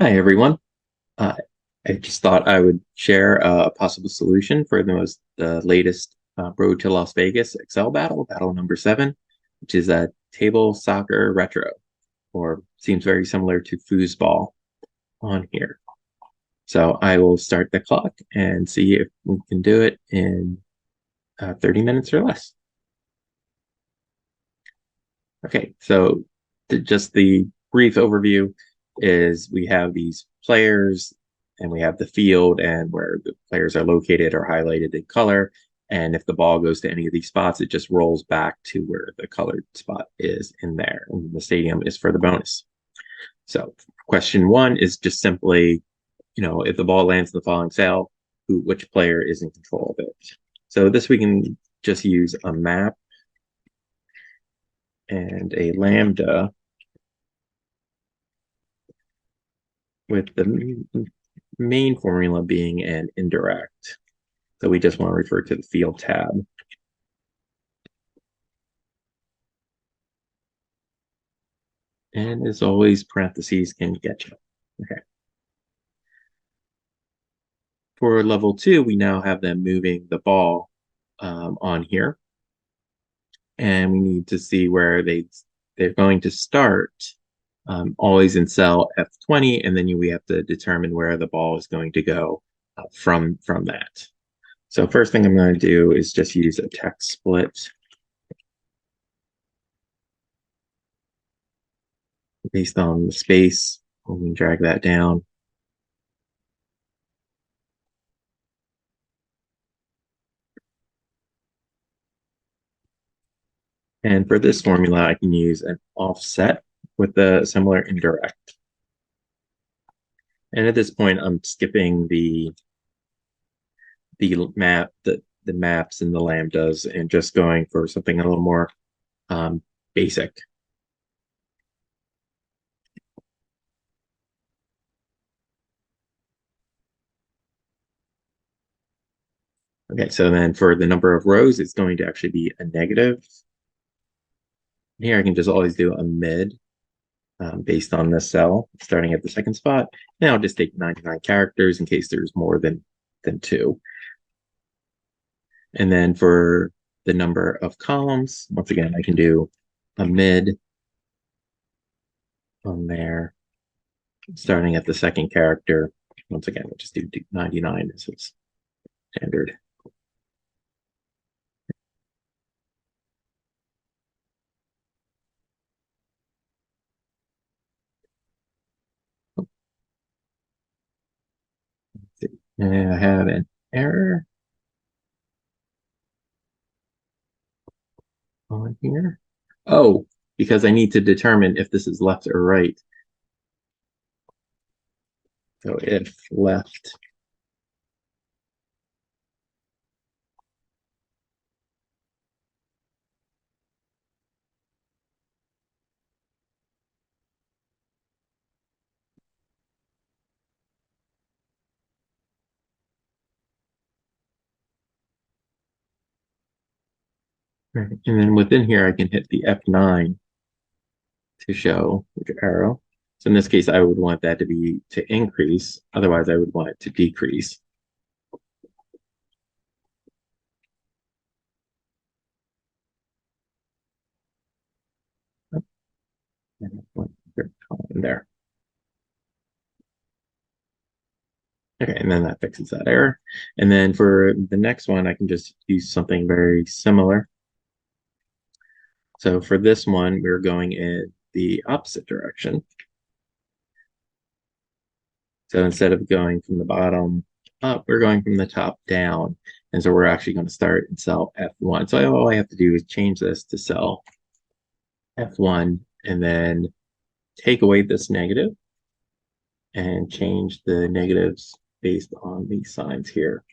Hi, everyone. Uh, I just thought I would share a possible solution for the latest Road to Las Vegas Excel battle number 7, which is a table soccer retro, or seems very similar to foosball on here. So I will start the clock and see if we can do it in 30 minutes or less. Okay, so just the brief overview is we have these players and we have the field and where the players are located are highlighted in color. And if the ball goes to any of these spots, it just rolls back to where the colored spot is in there. And the stadium is for the bonus. So question one is just simply, if the ball lands in the following cell, which player is in control of it? So this we can just use a map and a lambda with the main formula being an indirect. So we just want to refer to the field tab. And as always, parentheses can get you. Okay. For level 2, we now have them moving the ball on here. And we need to see where they're going to start, always in cell F20, and then we have to determine where the ball is going to go from that. So first thing I'm going to do is just use a text split. Based on the space, we can drag that down. And for this formula, I can use an offset with a similar indirect. And at this point, I'm skipping the maps and the lambdas and just going for something a little more basic. Okay, so then for the number of rows, it's going to actually be a negative. Here I can just always do a mid based on this cell, starting at the second spot. Now I'll just take 99 characters in case there's more than 2. And then for the number of columns, once again, I can do a mid on there, starting at the second character. Once again, we'll just do 99 as its standard. And I have an error on here. Oh, because I need to determine if this is left or right. So if left, right. And then within here, I can hit the F9 to show which arrow. So in this case, I would want that to increase. Otherwise, I would want it to decrease. There. Okay, and then that fixes that error. And then for the next one, I can just use something very similar. So for this one, we're going in the opposite direction. So instead of going from the bottom up, we're going from the top down. And so we're actually going to start in cell F1. So all I have to do is change this to cell F1 and then take away this negative and change the negatives based on these signs here.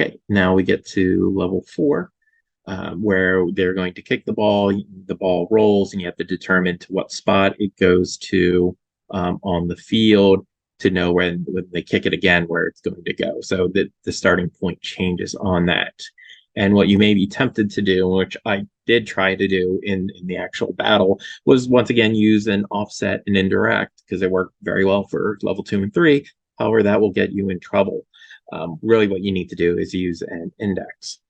Okay, now we get to level 4, where they're going to kick the ball rolls, and you have to determine to what spot it goes to on the field to know when they kick it again where it's going to go. So the starting point changes on that. And what you may be tempted to do, which I did try to do in the actual battle, was once again use an offset and indirect because it worked very well for level 2 and 3. However, that will get you in trouble. Really, what you need to do is use an index.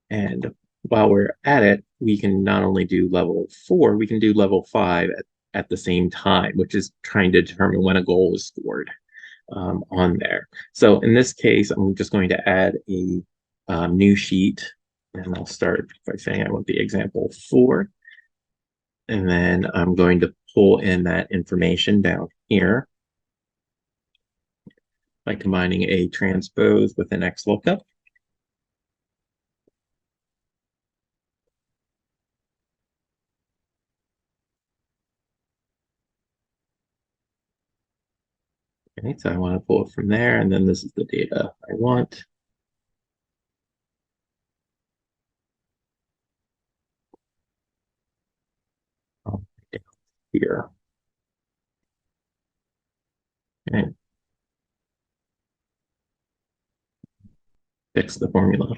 And while we're at it, we can not only do level 4, we can do level 5 at the same time, which is trying to determine when a goal is scored on there. So in this case, I'm just going to add a new sheet, and I'll start by saying I want the example 4. And then I'm going to pull in that information down here by combining a transpose with an XLOOKUP. Okay, so I want to pull it from there, and then this is the data I want. Down here. And fix the formula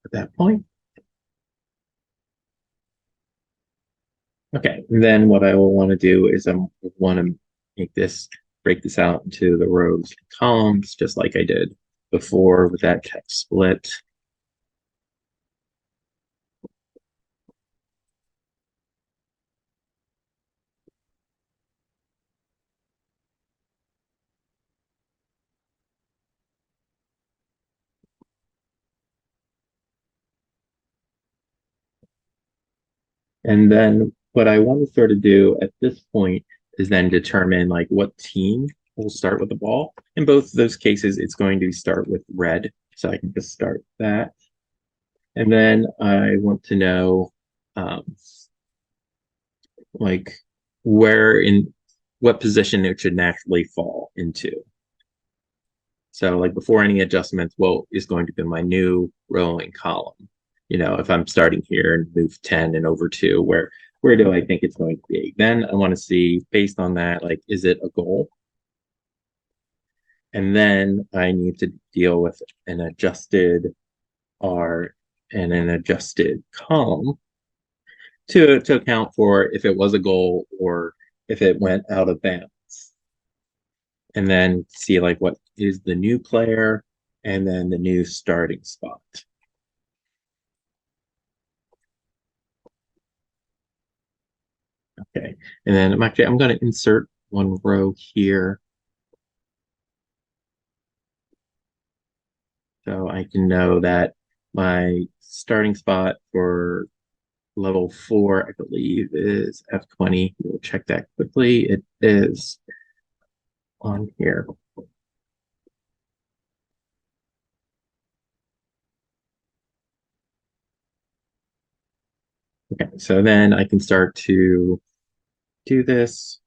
at that point. Okay, and then what I will want to do is I want to break this out into the rows and columns, just like I did before with that text split. And then what I want to sort of do at this point is then determine like what team will start with the ball. In both of those cases, it's going to start with red. So I can just start that. And then I want to know like where in what position it should naturally fall into. So like before any adjustments, well, is going to be my new row and column. If I'm starting here and move 10 and over 2, where do I think it's going to be? Then I want to see based on that, like, is it a goal? And then I need to deal with an adjusted R and an adjusted column to account for if it was a goal or if it went out of bounds. And then see like what is the new player and then the new starting spot. Okay, and then I'm going to insert one row here. So I can know that my starting spot for level 4, I believe, is F20. We'll check that quickly. It is on here. Okay, so then I can start to do this.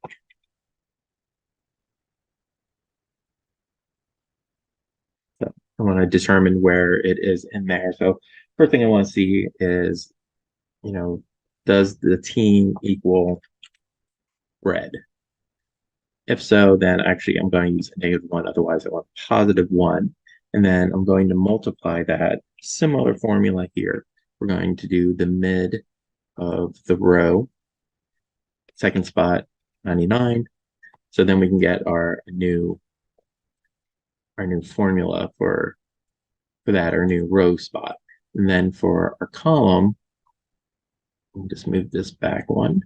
So I want to determine where it is in there. So first thing I want to see is, does the team equal red? If so, then actually I'm going to use a -1. Otherwise, I want +1. And then I'm going to multiply that. Similar formula here. We're going to do the mid of the row. Second spot, 99. So then we can get our new formula for that, our new row spot. And then for our column, we'll just move this back one.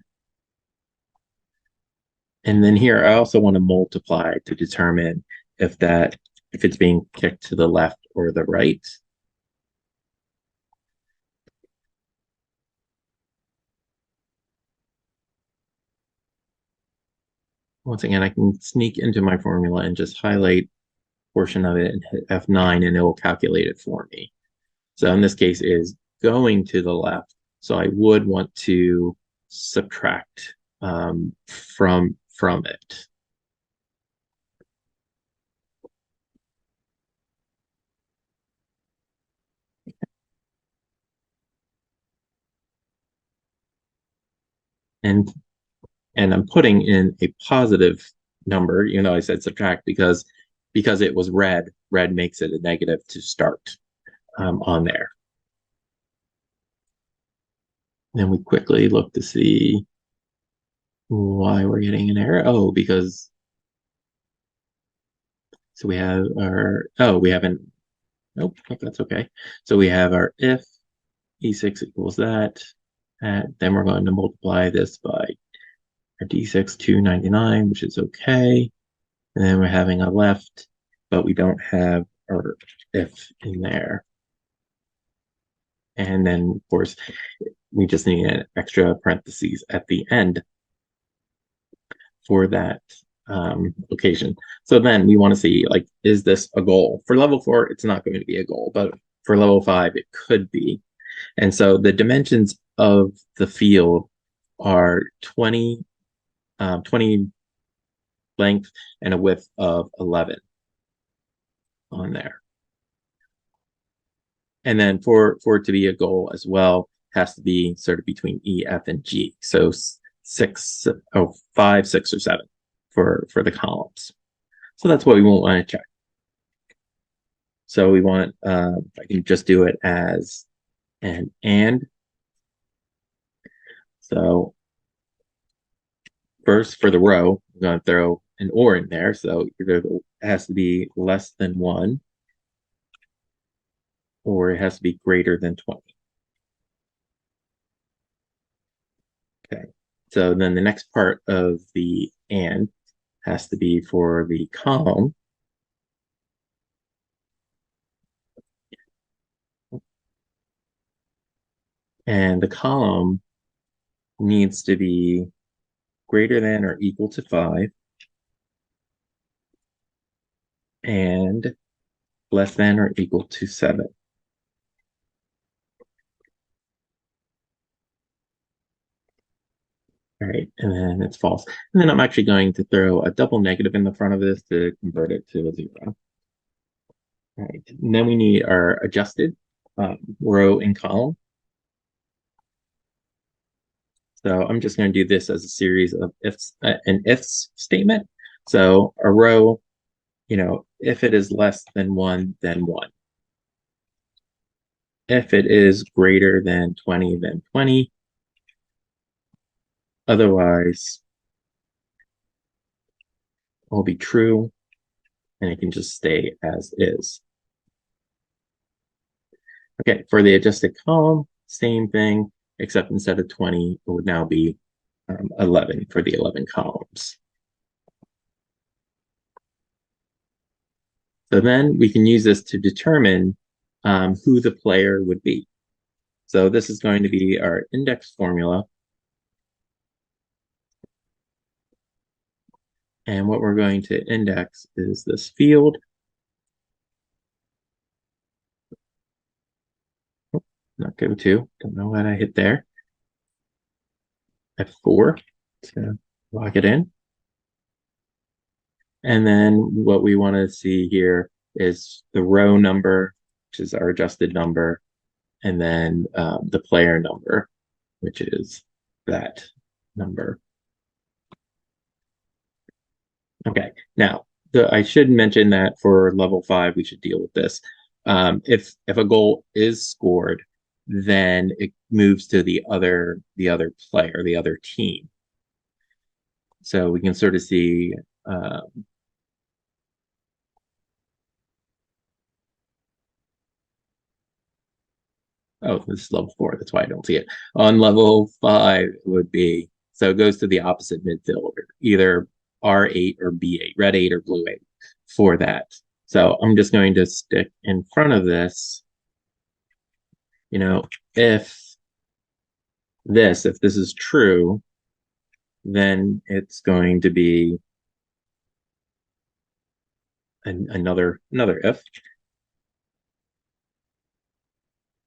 And then here, I also want to multiply to determine if it's being kicked to the left or the right. Once again, I can sneak into my formula and just highlight a portion of it and hit F9 and it will calculate it for me. So in this case is going to the left. So I would want to subtract from it. And I'm putting in a positive number, I said subtract because it was red. Red makes it a negative to start on there. Then we quickly look to see why we're getting an error. Oh, because so we have our we haven't nope, that's okay. So we have our if e6 equals that, and then we're going to multiply this by our d6 299, which is okay. And then we're having a left, but we don't have our if in there. And then, of course, we just need an extra parentheses at the end for that location. So then we want to see, like, is this a goal? For level 4, it's not going to be a goal, but for level 5, it could be. And so the dimensions of the field are 20 length and a width of 11 on there. And then for it to be a goal as well, has to be sort of between E, F, and G. So 5, 6, or 7 for the columns. So that's what we won't want to check. So we want, I can just do it as an and. So first for the row, I'm going to throw an or in there. So either it has to be less than 1 or it has to be greater than 20. Okay. So then the next part of the and has to be for the column. And the column needs to be greater than or equal to 5 and less than or equal to 7. All right, and then it's false. And then I'm actually going to throw a double negative in the front of this to convert it to a 0. All right, and then we need our adjusted row and column. So I'm just going to do this as a series of ifs, an ifs statement. So a row, if it is less than 1, then 1. If it is greater than 20, then 20. Otherwise, will be true, and it can just stay as is. Okay, for the adjusted column, same thing, except instead of 20, it would now be 11 for the 11 columns. So then we can use this to determine who the player would be. So this is going to be our index formula. And what we're going to index is this field. Oh, not go to, don't know what I hit there. F4 to lock it in. And then what we want to see here is the row number, which is our adjusted number, and then the player number, which is that number. Okay, now I should mention that for level 5, we should deal with this. If a goal is scored, then it moves to the other player, the other team. So we can sort of see oh, this is level 4. That's why I don't see it. On level 5, it would be, so it goes to the opposite midfielder, either R8 or B8, red 8 or blue 8 for that. So I'm just going to stick in front of this, if this is true, then it's going to be another if.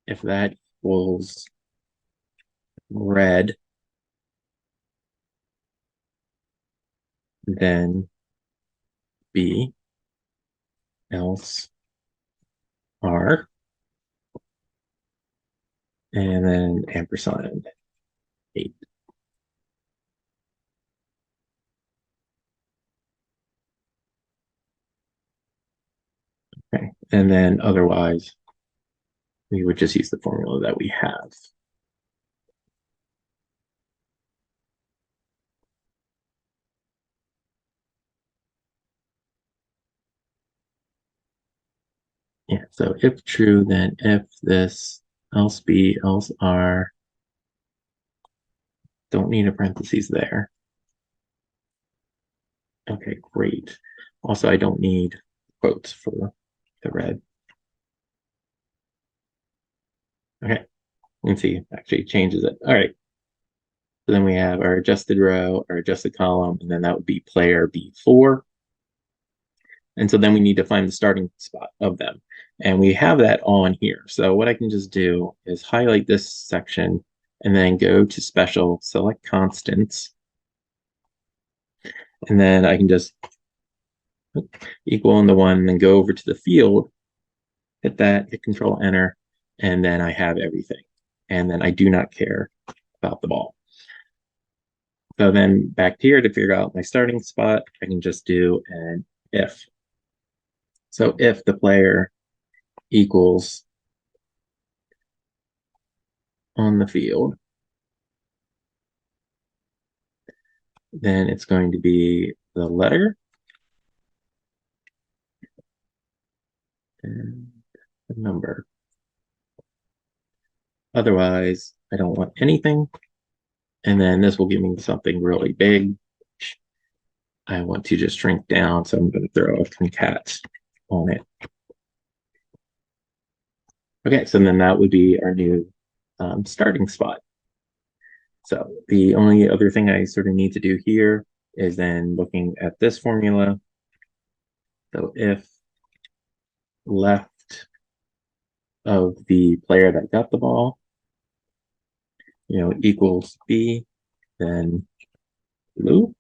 If that equals red, then B, else R, and then ampersand 8. Okay, and then otherwise, we would just use the formula that we have. Yeah, so if true, then if this, else B, else R. Don't need a parentheses there. Okay, great. Also, I don't need quotes for the red. Okay, you can see it actually changes it. All right. So then we have our adjusted row, our adjusted column, and then that would be player B4. And so then we need to find the starting spot of them. And we have that on here. So what I can just do is highlight this section and then go to special, select constants. And then I can just equal in the one, and then go over to the field, hit that, hit Control Enter, and then I have everything. And then I do not care about the ball. So then back here to figure out my starting spot, I can just do an if. So if the player equals on the field, then it's going to be the letter and the number. Otherwise, I don't want anything. And then this will give me something really big. I want to just shrink down, so I'm going to throw a concat on it. Okay, so then that would be our new starting spot. So the only other thing I sort of need to do here is then looking at this formula. So if left of the player that got the ball, equals B, then blue,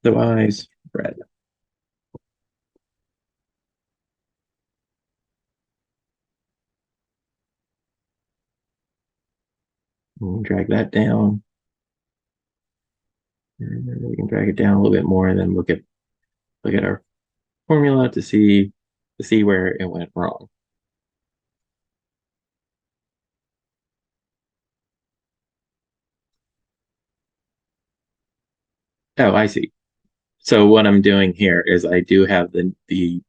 otherwise red. And drag that down. And then we can drag it down a little bit more and then look at our formula to see where it went wrong. Oh, I see. So what I'm doing here is I do have the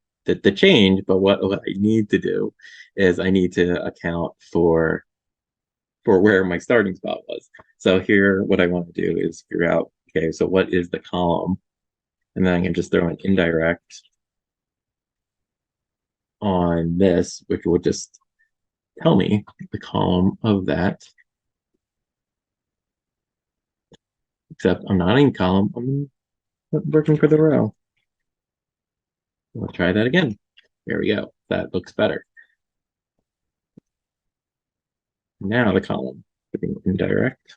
change, but what I need to do is I need to account for where my starting spot was. So here, what I want to do is figure out, okay, so what is the column? And then I can just throw an indirect on this, which will just tell me the column of that. Except I'm not in column, I'm working for the row. We'll try that again. There we go. That looks better. Now the column, putting indirect.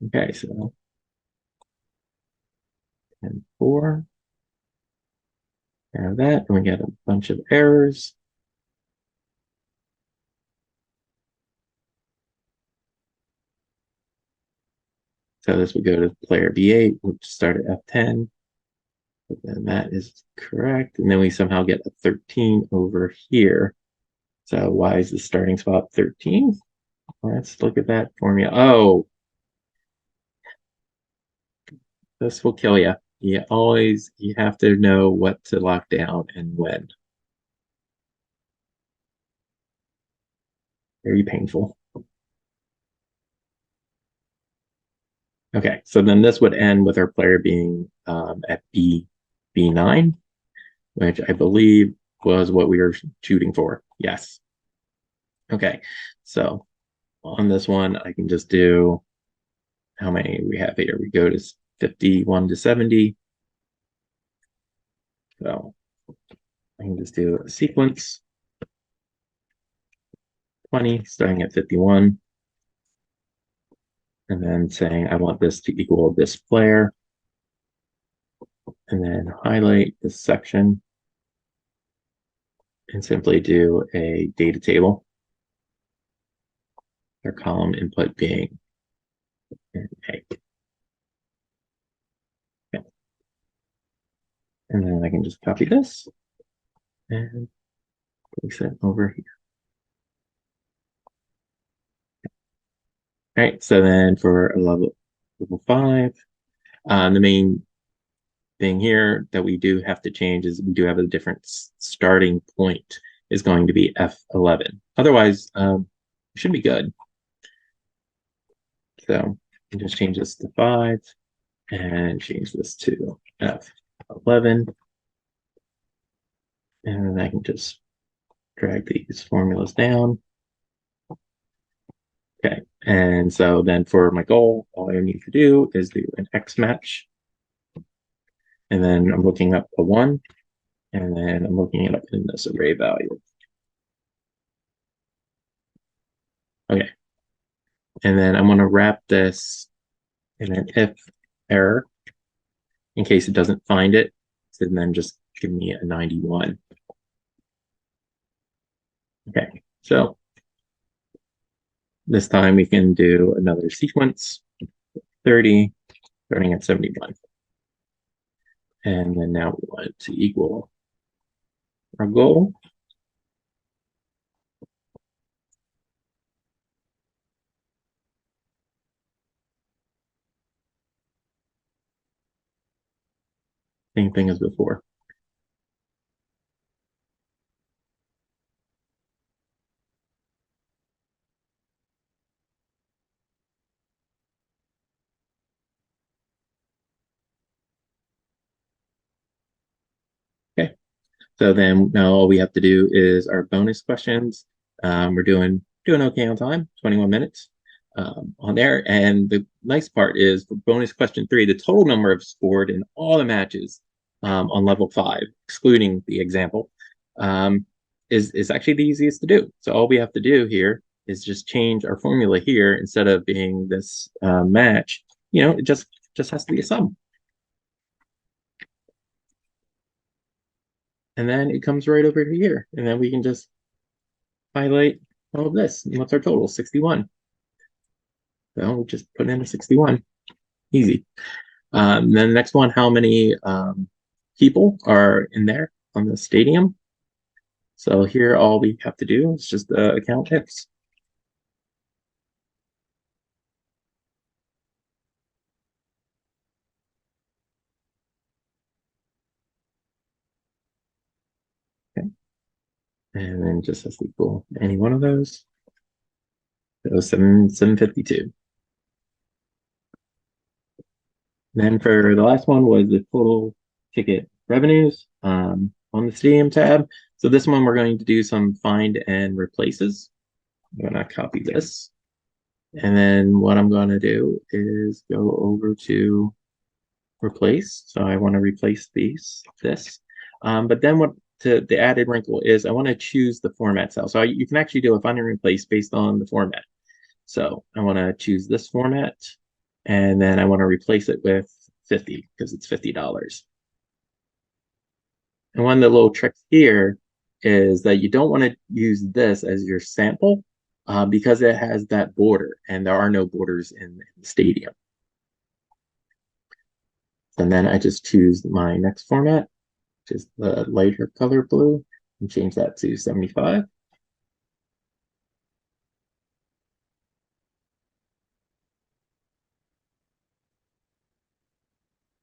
Okay, so 10, 4. Have that, and we get a bunch of errors. So this would go to player B8, which start at F10. But then that is correct. And then we somehow get a 13 over here. So why is the starting spot 13? Let's look at that formula. Oh, this will kill you. You have to know what to lock down and when. Very painful. Okay, so then this would end with our player being at B9, which I believe was what we were shooting for. Yes. Okay, so on this one, I can just do how many we have here. We go to 51 to 70. So I can just do a sequence 20 starting at 51. And then saying I want this to equal this player. And then highlight this section and simply do a data table. Our column input being an A. Okay. And then I can just copy this and place it over here. right? So then for a level 5, the main thing here that we do have to change is we do have a different starting point is going to be F11. Otherwise, it should be good. So we just change this to 5 and change this to F11. And then I can just drag these formulas down. Okay, and so then for my goal, all I need to do is do an X match. And then I'm looking up a 1, and then I'm looking it up in this array value. Okay, and then I'm going to wrap this in an if error in case it doesn't find it, and then just give me a 91. Okay, so this time we can do another sequence, 30, starting at 71. And then now we want it to equal our goal. Same thing as before. Okay, so then now all we have to do is our bonus questions. We're doing okay on time, 21 minutes on there. And the nice part is for bonus question 3, the total number of scored in all the matches on level 5, excluding the example, is actually the easiest to do. So all we have to do here is just change our formula here instead of being this match. It just has to be a sum. And then it comes right over here. And then we can just highlight all of this. And what's our total? 61. So we'll just put in a 61. Easy. Then the next one, how many people are in there on the stadium? So here, all we have to do is just account ifs. Okay. And then just has to equal any one of those. So 752. Then for the last one was the total ticket revenues on the stadium tab. So this one we're going to do some find and replaces. I'm going to copy this. And then what I'm going to do is go over to replace. So I want to replace this. But then the added wrinkle is I want to choose the format cell. So you can actually do a find and replace based on the format. So I want to choose this format, and then I want to replace it with 50 because it's $50. And one of the little tricks here is that you don't want to use this as your sample because it has that border, and there are no borders in the stadium. And then I just choose my next format, which is the lighter color blue, and change that to 75.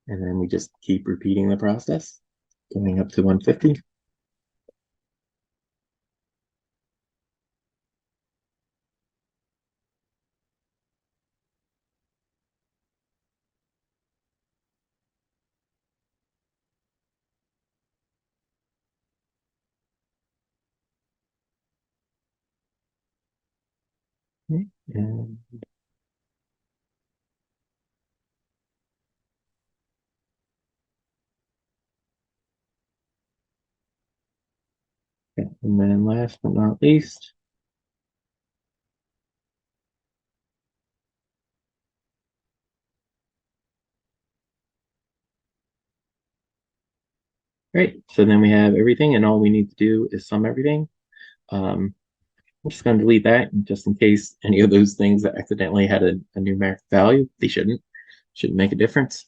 And then we just keep repeating the process, going up to 150. And, and then last but not least, great. So then we have everything, and all we need to do is sum everything. I'm just going to delete that just in case any of those things that accidentally had a numeric value. They shouldn't make a difference.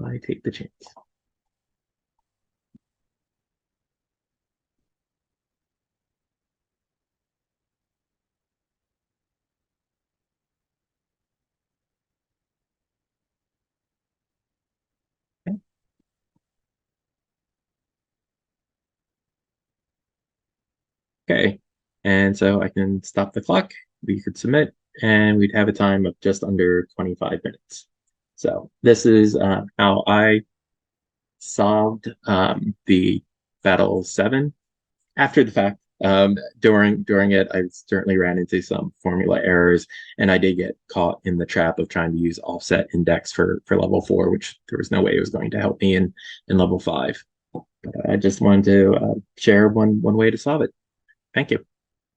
I take the chance. Okay. And so I can stop the clock. We could submit, and we'd have a time of just under 25 minutes. So this is how I solved the Battle 7 after the fact. During it, I certainly ran into some formula errors, and I did get caught in the trap of trying to use offset index for level 4, which there was no way it was going to help me in level 5. But I just wanted to share one way to solve it. Thank you.